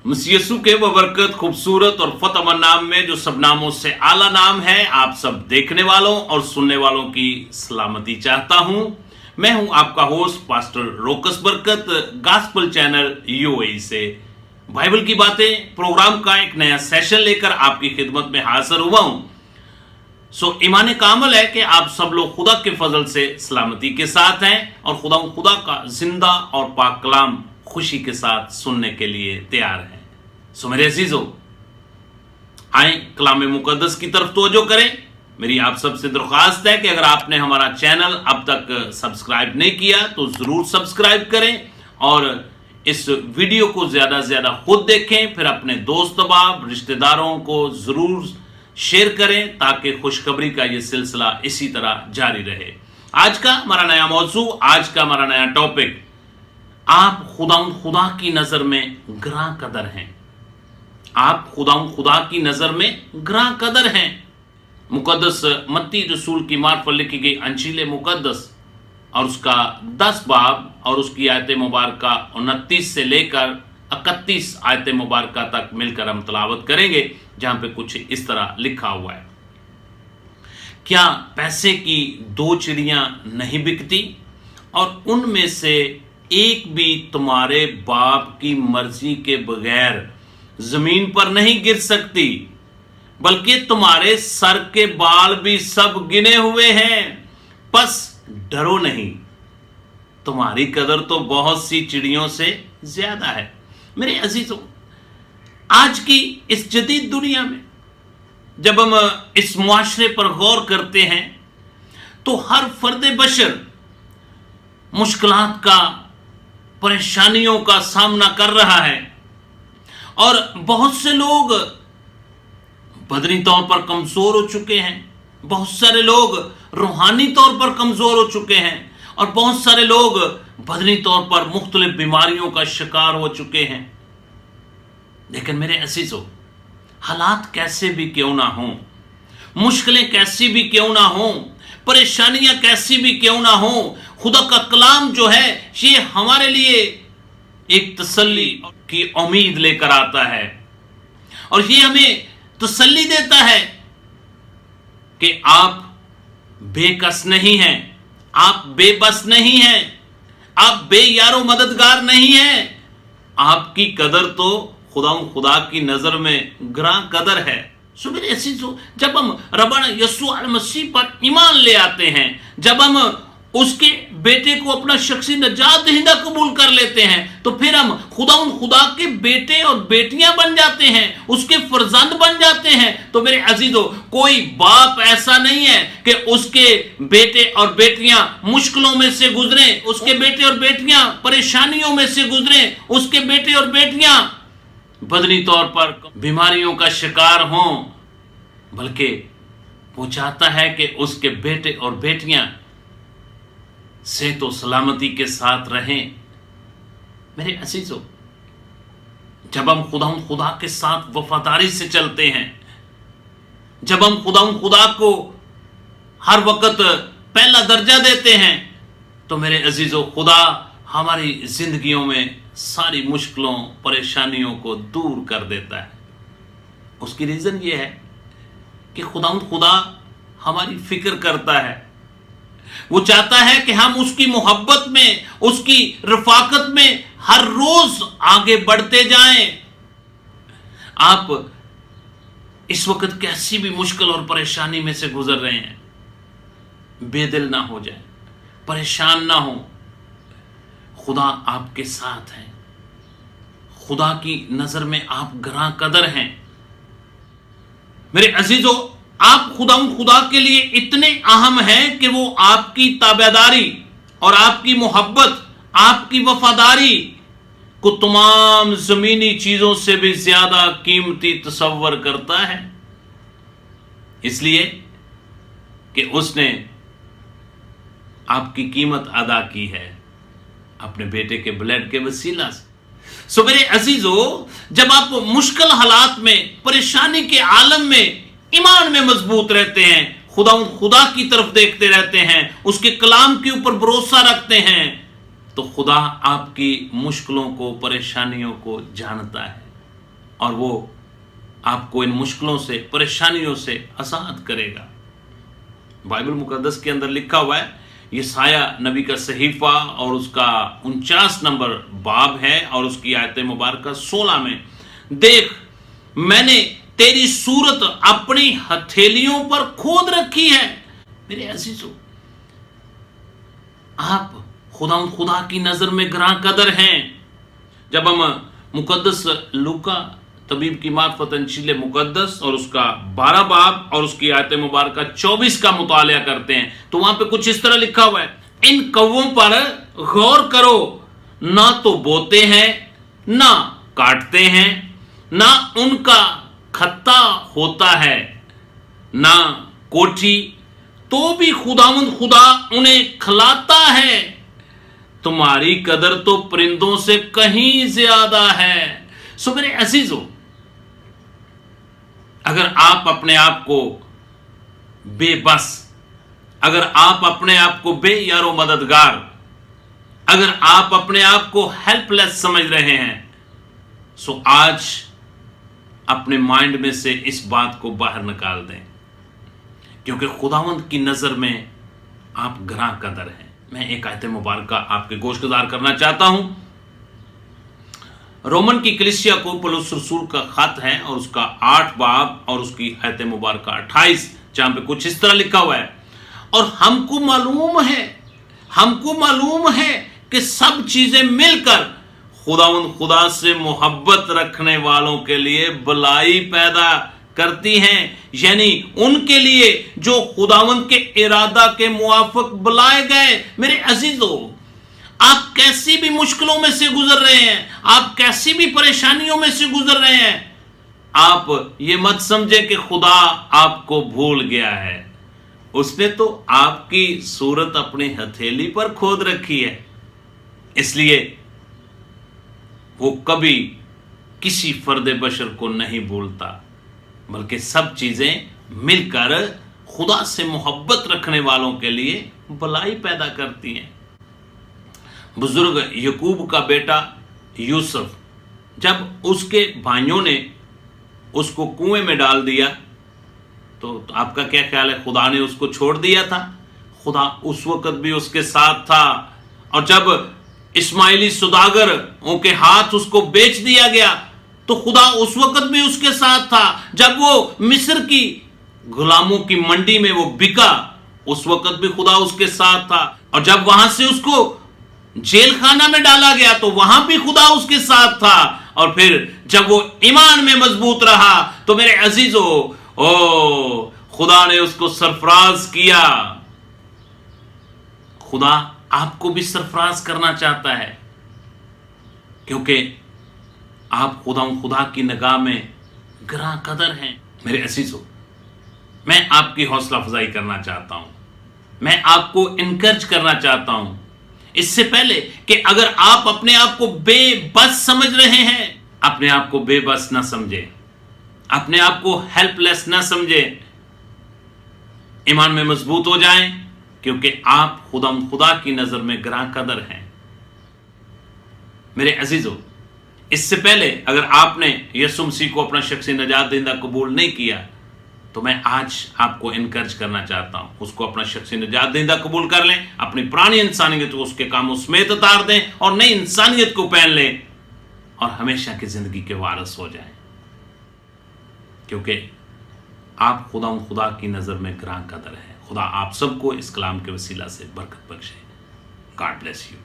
मसीह के बबरकत खूबसूरत और फतहमंद नाम में जो सब नामों से आला नाम है, आप सब देखने वालों और सुनने वालों की सलामती चाहता हूं। मैं हूं आपका होस्ट पास्टर रोकस बरकत, गॉस्पेल चैनल यूएई से बाइबल की बातें प्रोग्राम का एक नया सेशन लेकर आपकी खिदमत में हाजिर हुआ हूं। ईमान कामल है कि आप सब लोग खुदा के फजल से सलामती के साथ हैं और खुदा का जिंदा और पाक कलाम खुशी के साथ सुनने के लिए तैयार हैं। मेरे अजीजों, आए कलाम मुकद्दस की तरफ तवज्जो करें। मेरी आप सबसे दरख्वास्त है कि अगर आपने हमारा चैनल अब तक सब्सक्राइब नहीं किया तो जरूर सब्सक्राइब करें और इस वीडियो को ज्यादा से ज्यादा खुद देखें, फिर अपने दोस्त अहबाब रिश्तेदारों को जरूर शेयर करें ताकि खुशखबरी का ये सिलसिला इसी तरह जारी रहे। आज का हमारा नया मौजू, आज का हमारा नया टॉपिक, आप खुदा की नजर में ग्रां कदर हैं। आप खुदा की नजर में ग्रां कदर हैं। मुकद्दस मत्ती रसूल की मार्फत लिखी गई अंजील मुकद्दस और उसका 10 बाब और उसकी आयत मुबारक 29 से लेकर 31 आयत मुबारक तक मिलकर हम तलावत करेंगे, जहां पे कुछ इस तरह लिखा हुआ है। क्या पैसे की 2 चिड़ियां नहीं बिकती और उनमें से एक भी तुम्हारे बाप की मर्जी के बगैर जमीन पर नहीं गिर सकती, बल्कि तुम्हारे सर के बाल भी सब गिने हुए हैं। बस डरो नहीं, तुम्हारी कदर तो बहुत सी चिड़ियों से ज्यादा है। मेरे अजीजों, आज की इस जदीद दुनिया में जब हम इस मुआशरे पर गौर करते हैं तो हर फर्द बशर मुश्किलात का, परेशानियों का सामना कर रहा है और बहुत से लोग बदनी तौर पर कमजोर हो चुके हैं, बहुत सारे लोग रूहानी तौर पर कमजोर हो चुके हैं और बहुत सारे लोग बदनी तौर पर मुख्तलिफ बीमारियों का शिकार हो चुके हैं। लेकिन मेरे अजीजों, हालात कैसे भी क्यों ना हों, मुश्किलें कैसी भी क्यों ना हों, परेशानियां कैसी भी क्यों ना हों, खुदा का कलाम जो है ये हमारे लिए एक तसल्ली की उम्मीद लेकर आता है और ये हमें तसल्ली देता है कि आप बेकस नहीं हैं, आप बेबस नहीं हैं, आप बेयारो मददगार नहीं हैं। आपकी कदर तो खुदा की नजर में ग्रां कदर है। मेरे अजीजों, जब हम रब्बना यस्सुअ मसीह पर ईमान ले आते हैं, जब हम उसके बेटे को अपना शख्सी नजात दहिंदा कबूल कर लेते हैं, तो फिर हम खुदा के बेटे और बेटियां बन जाते हैं, उसके फर्जंद बन जाते हैं। तो मेरे अजीजों, कोई बाप ऐसा नहीं है कि उसके बेटे और बेटियां मुश्किलों में से गुजरें, उसके बेटे और बेटियां परेशानियों में से गुजरें, उसके बेटे और बेटियां बदनी तौर पर बीमारियों का शिकार हों, बल्कि वो चाहता है कि उसके बेटे और बेटियां से तो सलामती के साथ रहें। मेरे अजीजों, जब हम खुदा के साथ वफादारी से चलते हैं, जब हम खुदा को हर वक्त पहला दर्जा देते हैं, तो मेरे अजीजों, खुदा हमारी जिंदगियों में सारी मुश्किलों, परेशानियों को दूर कर देता है। उसकी रीजन ये है कि खुदा हमारी फिक्र करता है। वो चाहता है कि हम उसकी मोहब्बत में, उसकी रफाकत में हर रोज आगे बढ़ते जाएं। आप इस वक्त कैसी भी मुश्किल और परेशानी में से गुजर रहे हैं, बेदिल ना हो जाए, परेशान ना हो। खुदा आपके साथ है। खुदा की नजर में आप ग्रां कदर हैं। मेरे अजीजों, आप खुदा के लिए इतने अहम हैं कि वो आपकी ताबेदारी और आपकी मोहब्बत, आपकी वफादारी को तमाम जमीनी चीजों से भी ज्यादा कीमती तसव्वुर करता है, इसलिए कि उसने आपकी कीमत अदा की है अपने बेटे के ब्लड के वसीला से। मेरे अजीजों, जब आप मुश्किल हालात में, परेशानी के आलम में ईमान में मजबूत रहते हैं, खुदा की तरफ देखते रहते हैं, उसके कलाम के ऊपर भरोसा रखते हैं, तो खुदा आपकी मुश्किलों को, परेशानियों को जानता है। اور وہ आपको इन मुश्किलों से, परेशानियों से आजाद करेगा। बाइबल मुकद्दस के अंदर लिखा हुआ है, यशाया नबी का सहीफा और उसका 49 नंबर बाब है और उसकी आयत मुबारक 16 में, देख मैंने तेरी सूरत अपनी हथेलियों पर खोद रखी है। मेरे अजीजों, आप खुदा की नजर में ग्रां कदर हैं। जब हम मुकद्दस लूका तबीब की मार्फत अंशील मुकद्दस और उसका 12 बाब और उसकी आयत मुबारक 24 का मुतालिया करते हैं तो वहां पे कुछ इस तरह लिखा हुआ है, इन कौवों पर गौर करो, ना तो बोते हैं ना काटते हैं, ना उनका खत्ता होता है, ना कोठी, तो भी खुदा उन्हें खिलाता है। तुम्हारी कदर तो परिंदों से कहीं ज्यादा है। सो मेरे अजीजों, अगर आप अपने आप को बेबस, अगर आप अपने आप को बेयारो मददगार, अगर आप अपने आप को हेल्पलेस समझ रहे हैं, सो आज अपने माइंड में से इस बात को बाहर निकाल दें, क्योंकि खुदावंद की नजर में आप ग्रां कदर हैं। मैं एक आयत मुबारक आपके गोशगुजार करना चाहता हूं। रोमन की कलीसिया को पौलुस रसूल का खत है और उसका 8 बाब और उसकी आयत मुबारक 28, जहां पे कुछ इस तरह लिखा हुआ है, और हमको मालूम है कि सब चीजें मिलकर खुदा से मोहब्बत रखने वालों के लिए भलाई पैदा करती हैं, यानी उनके लिए जो खुदावंद के इरादा के मुआफिक बुलाए गए। मेरे अजीजों, आप कैसी भी मुश्किलों में से गुजर रहे हैं, आप कैसी भी परेशानियों में से गुजर रहे हैं, आप ये मत समझे कि खुदा आपको भूल गया है। उसने तो आपकी सूरत अपनी हथेली पर खोद रखी है, इसलिए वो कभी किसी फर्द बशर को नहीं भूलता, बल्कि सब चीजें मिलकर खुदा से मोहब्बत रखने वालों के लिए भलाई पैदा करती हैं। बुजुर्ग यकूब का बेटा यूसुफ, जब उसके भाइयों ने उसको कुएं में डाल दिया तो आपका क्या ख्याल है, खुदा ने उसको छोड़ दिया था? खुदा उस वक्त भी उसके साथ था। और जब इस्माइली सौदागर के हाथ उसको बेच दिया गया तो खुदा उस वक्त भी उसके साथ था। जब वो मिस्र की गुलामों की मंडी में वो बिका, उस वक्त भी खुदा उसके साथ था। और जब वहां से उसको जेल खाना में डाला गया तो वहां भी खुदा उसके साथ था। और फिर जब वो ईमान में मजबूत रहा तो मेरे अजीजों, खुदा ने उसको सरफराज किया। खुदा आपको भी सरफराज करना चाहता है, क्योंकि आप खुदा की निगाह में ग्रां कदर हैं। मेरे अजीजों, मैं आपकी हौसला अफजाई करना चाहता हूं, मैं आपको इनकरेज करना चाहता हूं, इससे पहले कि अगर आप अपने आप को बेबस समझ रहे हैं, अपने आप को बेबस ना समझे, अपने आप को हेल्पलेस ना समझे, ईमान में मजबूत हो जाएं, क्योंकि आप खुदा की नजर में ग्रां कदर हैं। मेरे अजीजों, इससे पहले अगर आपने यीशु मसीह को अपना शख्सी नजात दहिंदा कबूल नहीं किया तो मैं आज आपको इनकरेज करना चाहता हूं, उसको अपना शख्सी नजात दहिंदा कबूल कर लें, अपनी पुरानी इंसानियत को उसके कामों समेत उतार दें और नई इंसानियत को पहन लें और हमेशा की जिंदगी के वारिस हो जाएं, क्योंकि आप खुदा की नजर में ग्रां कदर है। खुदा आप सबको इस कलाम के वसीला से बरकत बख्शे। God bless you.